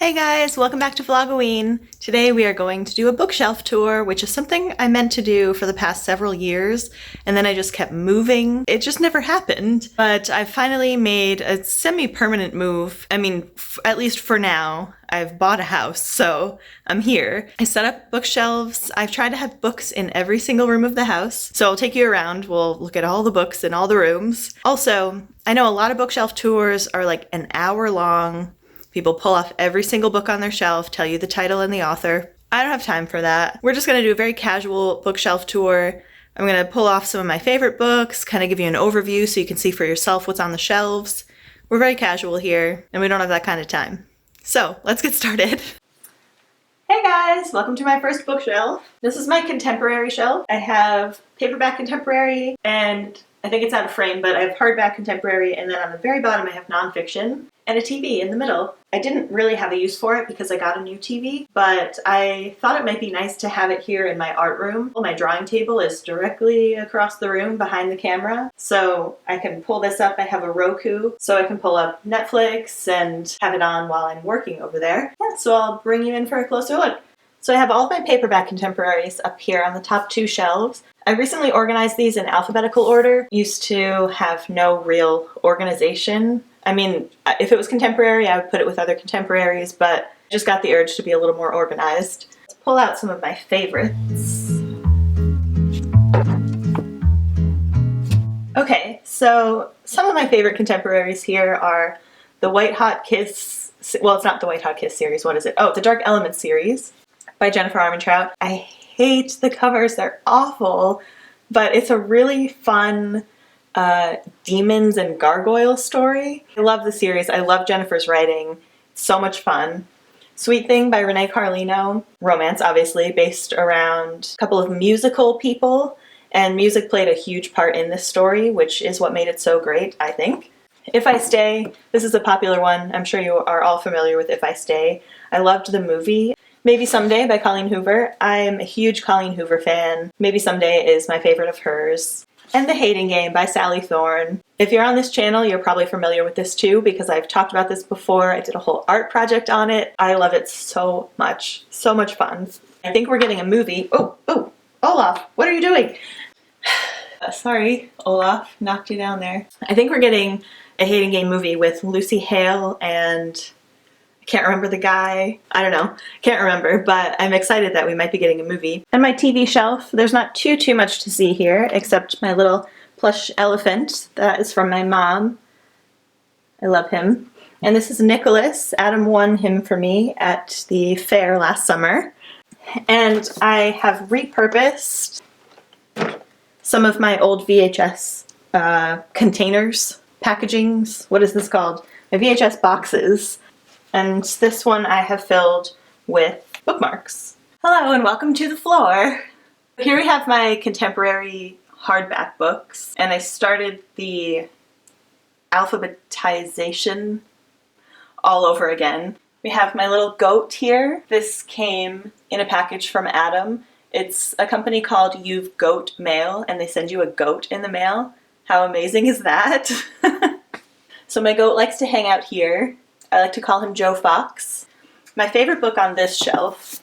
Hey guys, welcome back to Vlogoween. Today we are going to do a bookshelf tour, which is something I meant to do for the past several years, and then I just kept moving. It just never happened, but I finally made a semi-permanent move. I mean, at least for now. I've bought a house, so I'm here. I set up bookshelves. I've tried to have books in every single room of the house, so I'll take you around. We'll look at all the books in all the rooms. Also, I know a lot of bookshelf tours are like an hour long. People pull off every single book on their shelf, tell you the title and the author. I don't have time for that. We're just gonna do a very casual bookshelf tour. I'm gonna pull off some of my favorite books, kind of give you an overview so you can see for yourself what's on the shelves. We're very casual here, and we don't have that kind of time. So, let's get started. Hey guys, welcome to my first bookshelf. This is my contemporary shelf. I have paperback contemporary, and I think it's out of frame, but I have hardback contemporary, and then on the very bottom I have nonfiction, and a TV in the middle. I didn't really have a use for it because I got a new TV, but I thought it might be nice to have it here in my art room. My drawing table is directly across the room behind the camera, so I can pull this up. I have a Roku, so I can pull up Netflix and have it on while I'm working over there. Yeah, so I'll bring you in for a closer look. So I have all of my paperback contemporaries up here on the top two shelves. I recently organized these in alphabetical order. Used to have no real organization. I mean, if it was contemporary, I would put it with other contemporaries, but I just got the urge to be a little more organized. Let's pull out some of my favorites. Okay, so some of my favorite contemporaries here are the White Hot Kiss, well, it's not the White Hot Kiss series, what is it? Oh, the Dark Element series by Jennifer Armentrout. I hate the covers, they're awful, but it's a really fun demons and gargoyle story. I love the series. I love Jennifer's writing. It's so much fun. Sweet Thing by Renee Carlino. Romance, obviously, based around a couple of musical people, and music played a huge part in this story, which is what made it so great, I think. If I Stay, this is a popular one. I'm sure you are all familiar with If I Stay. I loved the movie. Maybe Someday by Colleen Hoover. I'm a huge Colleen Hoover fan. Maybe Someday is my favorite of hers. And The Hating Game by Sally Thorne. If you're on this channel, you're probably familiar with this too because I've talked about this before. I did a whole art project on it. I love it so much. So much fun. I think we're getting a movie. Oh, Olaf, what are you doing? Sorry, Olaf, knocked you down there. I think we're getting a Hating Game movie with Lucy Hale and can't remember the guy. I don't know. Can't remember, but I'm excited that we might be getting a movie. And my TV shelf, there's not too much to see here except my little plush elephant. That is from my mom. I love him. And this is Nicholas. Adam won him for me at the fair last summer. And I have repurposed some of my old VHS containers, packagings. What is this called? My VHS boxes. And this one I have filled with bookmarks. Hello and welcome to the floor. Here we have my contemporary hardback books, and I started the alphabetization all over again. We have my little goat here. This came in a package from Adam. It's a company called You've Goat Mail, and they send you a goat in the mail. How amazing is that? So my goat likes to hang out here. I like to call him Joe Fox. My favorite book on this shelf,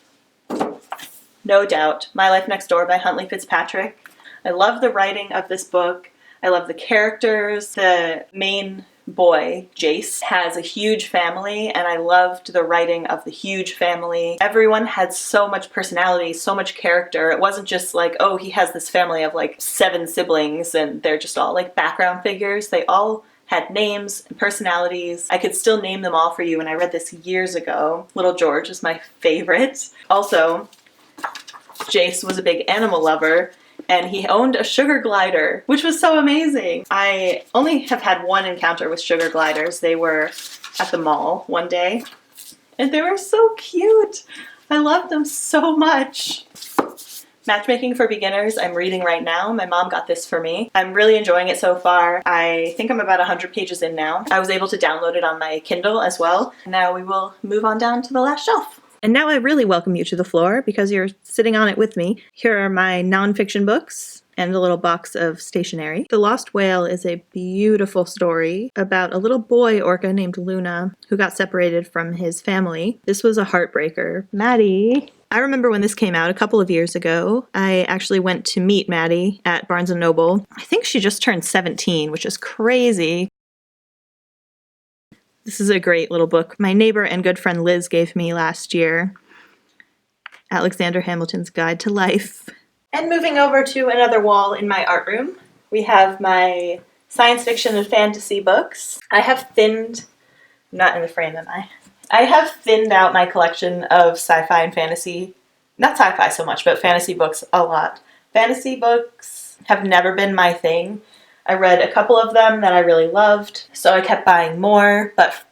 no doubt, My Life Next Door by Huntley Fitzpatrick. I love the writing of this book. I love the characters. The main boy, Jace, has a huge family, and I loved the writing of the huge family. Everyone had so much personality, so much character. It wasn't just like, oh, he has this family of like 7 siblings and they're just all like background figures. They all had names and personalities. I could still name them all for you, and I read this years ago. Little George is my favorite. Also, Jace was a big animal lover, and he owned a sugar glider, which was so amazing. I only have had one encounter with sugar gliders. They were at the mall one day, and they were so cute. I loved them so much. Matchmaking for Beginners, I'm reading right now. My mom got this for me. I'm really enjoying it so far. I think I'm about 100 pages in now. I was able to download it on my Kindle as well. Now we will move on down to the last shelf. And now I really welcome you to the floor because you're sitting on it with me. Here are my nonfiction books. and a little box of stationery. The Lost Whale is a beautiful story about a little boy orca named Luna who got separated from his family. This was a heartbreaker. Maddie. I remember when this came out a couple of years ago. I actually went to meet Maddie at Barnes & Noble. I think she just turned 17, which is crazy. This is a great little book my neighbor and good friend Liz gave me last year. Alexander Hamilton's Guide to Life. And moving over to another wall in my art room, we have my science fiction and fantasy books. I have thinned, not in the frame am I? I have thinned out my collection of sci-fi and fantasy, not sci-fi so much, but fantasy books a lot. Fantasy books have never been my thing. I read a couple of them that I really loved, so I kept buying more, but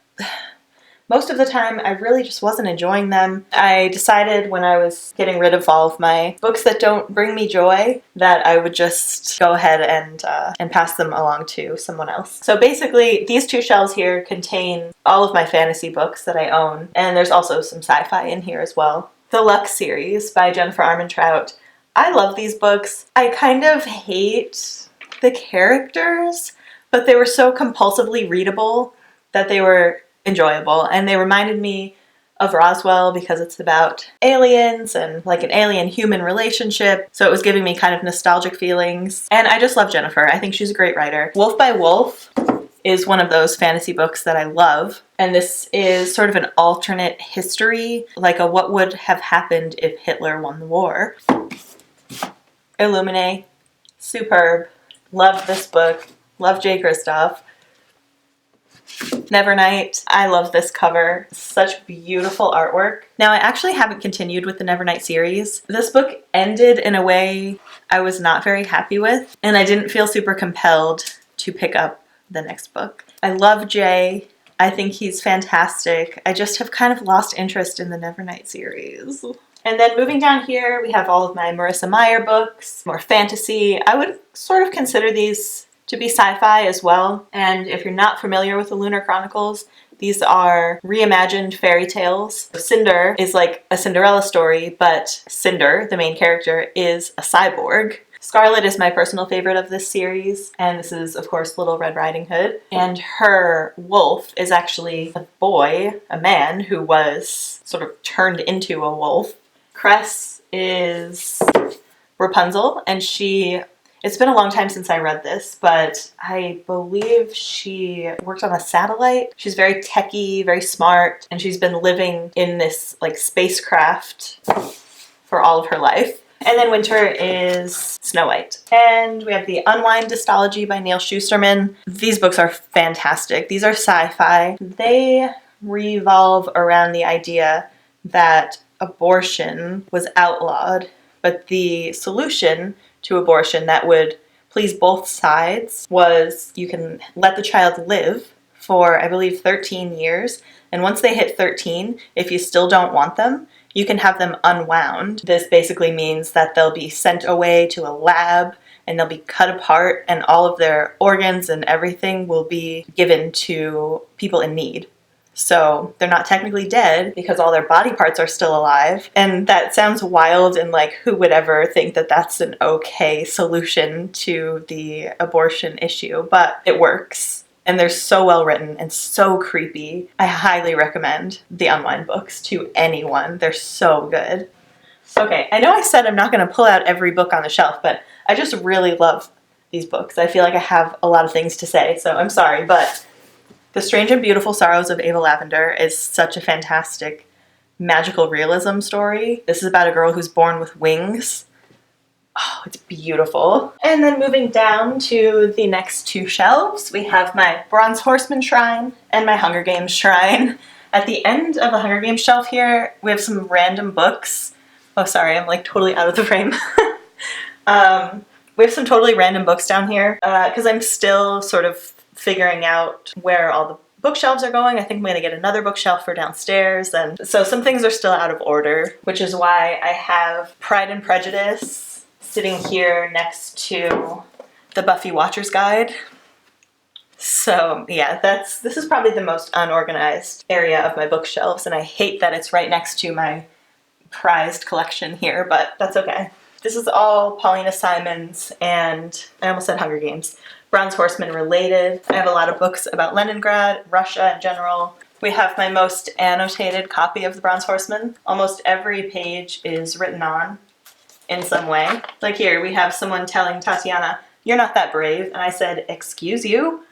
most of the time I really just wasn't enjoying them. I decided when I was getting rid of all of my books that don't bring me joy that I would just go ahead and pass them along to someone else. So basically these two shelves here contain all of my fantasy books that I own, and there's also some sci-fi in here as well. The Luck series by Jennifer Armentrout. I love these books. I kind of hate the characters, but they were so compulsively readable that they were enjoyable, and they reminded me of Roswell because it's about aliens and like an alien-human relationship, so it was giving me kind of nostalgic feelings, and I just love Jennifer. I think she's a great writer. Wolf by Wolf is one of those fantasy books that I love, and this is sort of an alternate history, like a what would have happened if Hitler won the war. Illuminae, superb. Love this book. Love J. Kristoff. Nevernight. I love this cover. Such beautiful artwork. Now, I actually haven't continued with the Nevernight series. This book ended in a way I was not very happy with, and I didn't feel super compelled to pick up the next book. I love Jay. I think he's fantastic. I just have kind of lost interest in the Nevernight series. And then moving down here, we have all of my Marissa Meyer books, more fantasy. I would sort of consider these to be sci-fi as well. And if you're not familiar with the Lunar Chronicles, these are reimagined fairy tales. Cinder is like a Cinderella story, but Cinder, the main character, is a cyborg. Scarlet is my personal favorite of this series, and this is, of course, Little Red Riding Hood. And her wolf is actually a boy, a man, who was sort of turned into a wolf. Cress is Rapunzel, and it's been a long time since I read this, but I believe she worked on a satellite. She's very techie, very smart, and she's been living in this like spacecraft for all of her life. And then Winter is Snow White. And we have the Unwind Dystology by Neil Shusterman. These books are fantastic. These are sci-fi. They revolve around the idea that abortion was outlawed, but the solution to abortion that would please both sides was you can let the child live for, I believe, 13 years, and once they hit 13, if you still don't want them, you can have them unwound. This basically means that they'll be sent away to a lab and they'll be cut apart, and all of their organs and everything will be given to people in need. So they're not technically dead because all their body parts are still alive. And that sounds wild, and like, who would ever think that that's an okay solution to the abortion issue, but it works. And they're so well written and so creepy. I highly recommend the Unwind books to anyone. They're so good. Okay, I know I said I'm not going to pull out every book on the shelf, but I just really love these books. I feel like I have a lot of things to say, so I'm sorry, but The Strange and Beautiful Sorrows of Ava Lavender is such a fantastic magical realism story. This is about a girl who's born with wings. Oh, it's beautiful. And then moving down to the next two shelves, we have my Bronze Horseman shrine and my Hunger Games shrine. At the end of the Hunger Games shelf here, we have some random books. Oh, sorry, I'm like totally out of the frame. We have some totally random books down here because I'm still sort of figuring out where all the bookshelves are going. I think I'm going to get another bookshelf for downstairs, and so some things are still out of order, which is why I have Pride and Prejudice sitting here next to the Buffy Watcher's Guide. So yeah, this is probably the most unorganized area of my bookshelves, and I hate that it's right next to my prized collection here, but that's okay. This is all Paulina Simons and I almost said Hunger Games. Bronze Horseman related. I have a lot of books about Leningrad, Russia in general. We have my most annotated copy of the Bronze Horseman. Almost every page is written on in some way. Like here, we have someone telling Tatiana, "You're not that brave." And I said, "Excuse you?"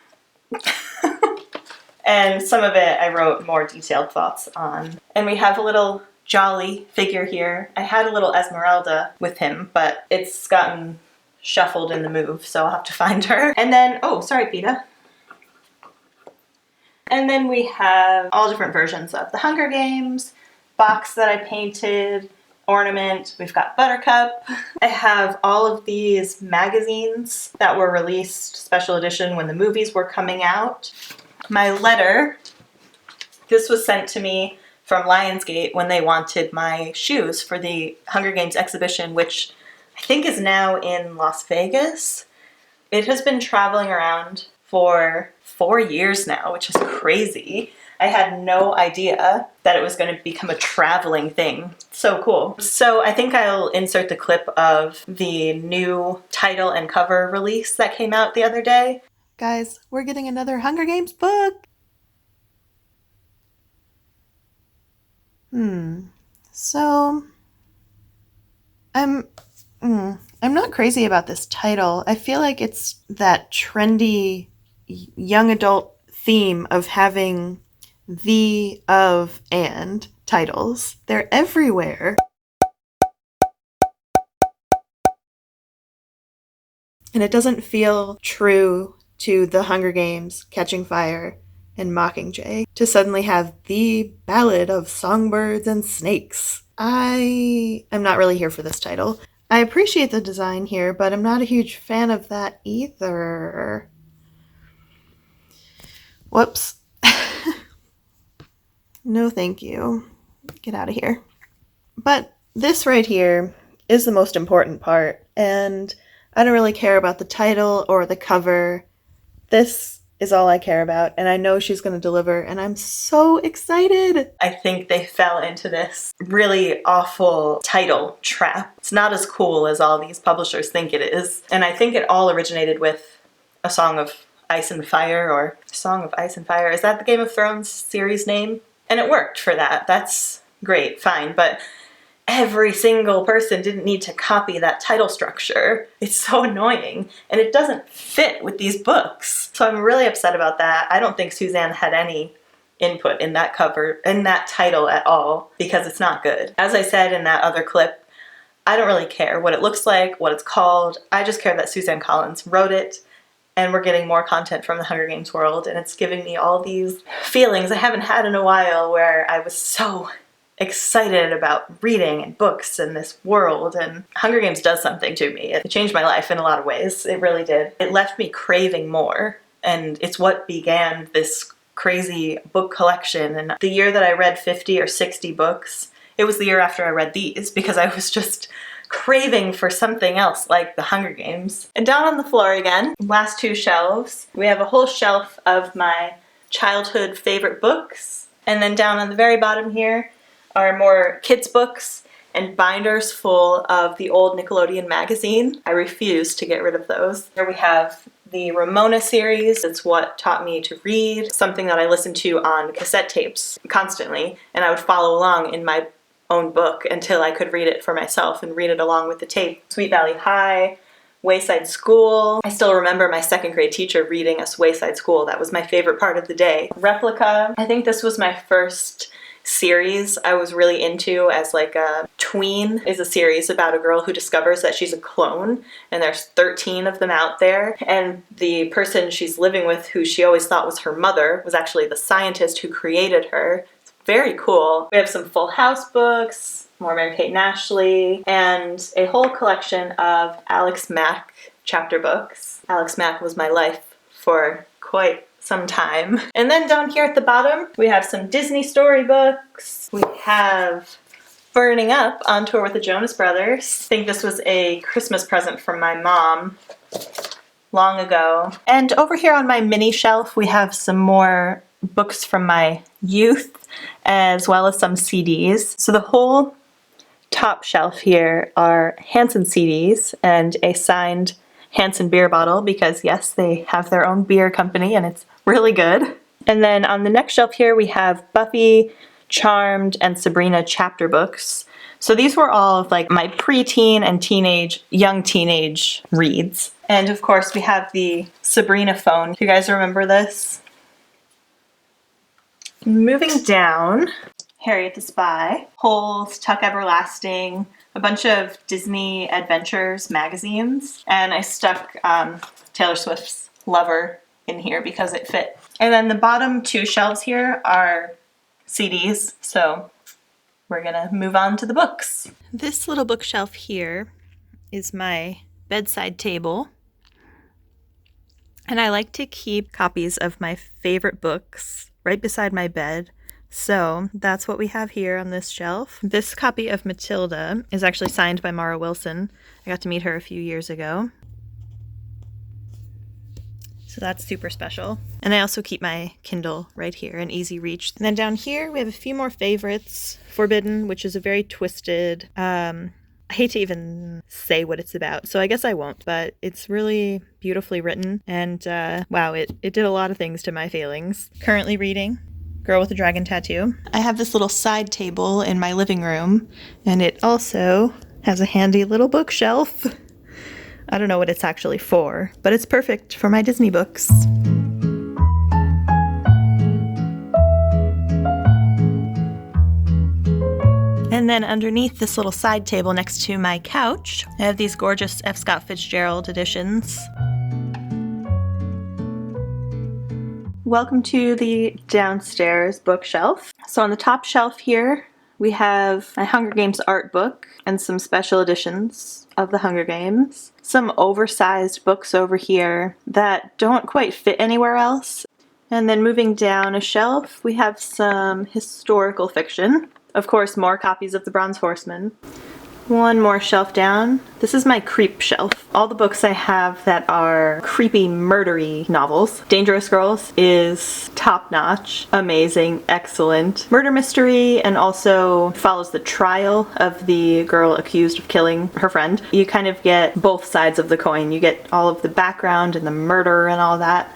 And some of it I wrote more detailed thoughts on. And we have a little jolly figure here. I had a little Esmeralda with him, but it's gotten shuffled in the move, so I'll have to find her. And then, oh, sorry, PETA. And then we have all different versions of the Hunger Games, box that I painted, ornament. We've got Buttercup. I have all of these magazines that were released special edition when the movies were coming out. My letter, this was sent to me from Lionsgate when they wanted my shoes for the Hunger Games exhibition, which I think is now in Las Vegas. It has been traveling around for 4 years now, which is crazy. I had no idea that it was going to become a traveling thing. So cool. So I think I'll insert the clip of the new title and cover release that came out the other day. Guys, we're getting another Hunger Games book! So I'm not crazy about this title. I feel like it's that trendy young adult theme of having the, of, and titles. They're everywhere. And it doesn't feel true to the Hunger Games, Catching Fire, and Mockingjay to suddenly have the Ballad of Songbirds and Snakes. I am not really here for this title. I appreciate the design here, but I'm not a huge fan of that either. Whoops. No thank you. Get out of here. But this right here is the most important part, and I don't really care about the title or the cover. This is all I care about, and I know she's going to deliver, and I'm so excited! I think they fell into this really awful title trap. It's not as cool as all these publishers think it is, and I think it all originated with A Song of Ice and Fire, or Song of Ice and Fire. Is that the Game of Thrones series name? And it worked for that. That's great, fine, but every single person didn't need to copy that title structure. It's so annoying, and it doesn't fit with these books. So I'm really upset about that. I don't think Suzanne had any input in that cover, in that title at all, because it's not good. As I said in that other clip, I don't really care what it looks like, what it's called. I just care that Suzanne Collins wrote it, and we're getting more content from the Hunger Games world, and it's giving me all these feelings I haven't had in a while, where I was so excited about reading and books and this world, and Hunger Games does something to me. It changed my life in a lot of ways. It really did. It left me craving more, and it's what began this crazy book collection. And the year that I read 50 or 60 books, it was the year after I read these, because I was just craving for something else like the Hunger Games. And down on the floor again, last two shelves, we have a whole shelf of my childhood favorite books, and then down on the very bottom here are more kids books and binders full of the old Nickelodeon magazine. I refuse to get rid of those. Here we have the Ramona series. It's what taught me to read, something that I listened to on cassette tapes constantly, and I would follow along in my own book until I could read it for myself and read it along with the tape. Sweet Valley High, Wayside School. I still remember my second grade teacher reading us Wayside School. That was my favorite part of the day. Replica. I think this was my first series I was really into as like a tween. Is a series about a girl who discovers that she's a clone, and there's 13 of them out there, and the person she's living with, who she always thought was her mother, was actually the scientist who created her. It's very cool. We have some Full House books, more Mary-Kate and Ashley, and a whole collection of Alex Mack chapter books. Alex Mack was my life for quite some time. And then down here at the bottom, we have some Disney storybooks. We have Burning Up, On Tour with the Jonas Brothers. I think this was a Christmas present from my mom long ago. And over here on my mini shelf, we have some more books from my youth, as well as some CDs. So the whole top shelf here are Hanson CDs and a signed Hanson beer bottle because yes, they have their own beer company and it's really good. And then on the next shelf here we have Buffy, Charmed, and Sabrina chapter books. So these were all of like my preteen and young teenage reads. And of course we have the Sabrina phone. Do you guys remember this? Moving down, Harriet the Spy, Holes, Tuck Everlasting, a bunch of Disney Adventures magazines, and I stuck Taylor Swift's Lover in here because it fit. And then the bottom two shelves here are CDs, so we're gonna move on to the books. This little bookshelf here is my bedside table, and I like to keep copies of my favorite books right beside my bed. So that's what we have here on this shelf. This copy of Matilda is actually signed by Mara Wilson. I got to meet her a few years ago. So that's super special. And I also keep my Kindle right here in easy reach. And then down here we have a few more favorites. Forbidden, which is a very twisted, I hate to even say what it's about, so I guess I won't, but it's really beautifully written, and wow, it did a lot of things to my feelings. Currently reading Girl with a Dragon Tattoo. I have this little side table in my living room, and it also has a handy little bookshelf. I don't know what it's actually for, but it's perfect for my Disney books. And then underneath this little side table next to my couch, I have these gorgeous F. Scott Fitzgerald editions. Welcome to the downstairs bookshelf. So on the top shelf here, we have my Hunger Games art book and some special editions of the Hunger Games. Some oversized books over here that don't quite fit anywhere else. And then moving down a shelf, we have some historical fiction. Of course, more copies of The Bronze Horseman. One more shelf down. This is my creep shelf. All the books I have that are creepy, murdery novels. Dangerous Girls is top-notch, amazing, excellent. Murder mystery, and also follows the trial of the girl accused of killing her friend. You kind of get both sides of the coin. You get all of the background and the murder and all that,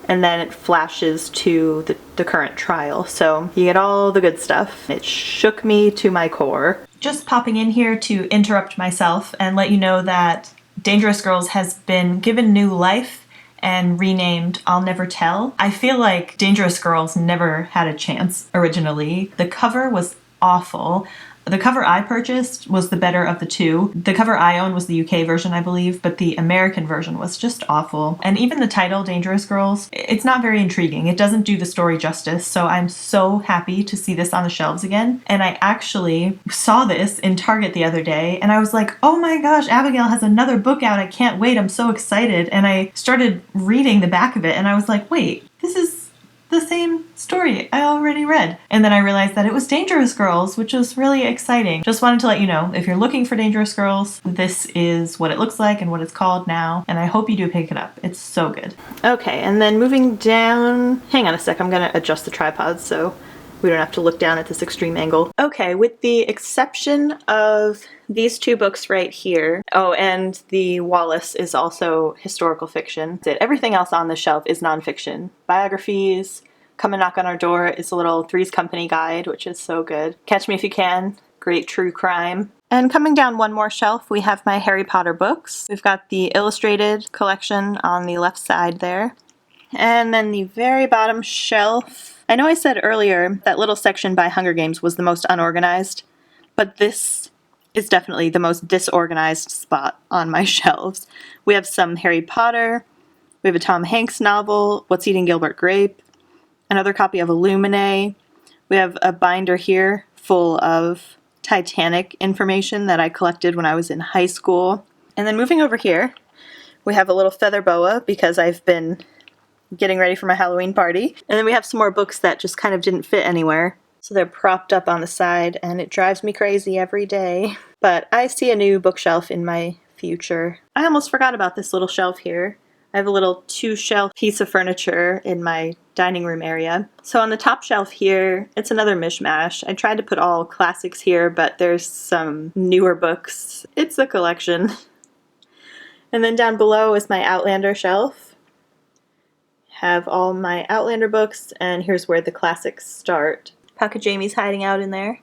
and then it flashes to the current trial. So you get all the good stuff. It shook me to my core. Just popping in here to interrupt myself and let you know that Dangerous Girls has been given new life and renamed I'll Never Tell. I feel like Dangerous Girls never had a chance originally. The cover was awful. The cover I purchased was the better of the two. The cover I owned was the UK version, I believe, but the American version was just awful. And even the title, Dangerous Girls, it's not very intriguing. It doesn't do the story justice, so I'm so happy to see this on the shelves again. And I actually saw this in Target the other day, and I was like, oh my gosh, Abigail has another book out. I can't wait. I'm so excited. And I started reading the back of it, and I was like, wait, this is the same story I already read. And then I realized that it was Dangerous Girls, which was really exciting. Just wanted to let you know, if you're looking for Dangerous Girls, this is what it looks like and what it's called now, and I hope you do pick it up. It's so good. Okay, and then moving down, hang on a sec, I'm gonna adjust the tripod so we don't have to look down at this extreme angle. Okay, with the exception of these two books right here, oh, and the Wallace is also historical fiction. Everything else on the shelf is nonfiction. Biographies, Come and Knock on Our Door is a little Three's Company guide, which is so good. Catch Me If You Can, great true crime. And coming down one more shelf, we have my Harry Potter books. We've got the illustrated collection on the left side there. And then the very bottom shelf, I know I said earlier that little section by Hunger Games was the most unorganized, but this is definitely the most disorganized spot on my shelves. We have some Harry Potter, we have a Tom Hanks novel, What's Eating Gilbert Grape, another copy of Illuminae. We have a binder here full of Titanic information that I collected when I was in high school. And then moving over here, we have a little feather boa because I've been getting ready for my Halloween party. And then we have some more books that just kind of didn't fit anywhere. So they're propped up on the side, and it drives me crazy every day. But I see a new bookshelf in my future. I almost forgot about this little shelf here. I have a little 2-shelf piece of furniture in my dining room area. So on the top shelf here, it's another mishmash. I tried to put all classics here, but there's some newer books. It's a collection. And then down below is my Outlander shelf. Have all my Outlander books, and here's where the classics start. Puck Jamie's hiding out in there.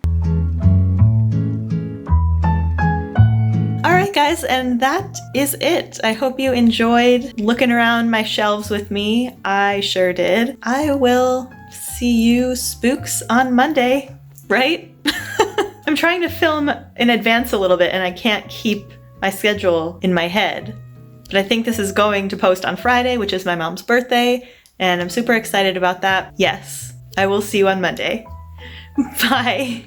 Alright guys, and that is it. I hope you enjoyed looking around my shelves with me. I sure did. I will see you spooks on Monday, right? I'm trying to film in advance a little bit and I can't keep my schedule in my head. But I think this is going to post on Friday, which is my mom's birthday, and I'm super excited about that. Yes, I will see you on Monday. Bye.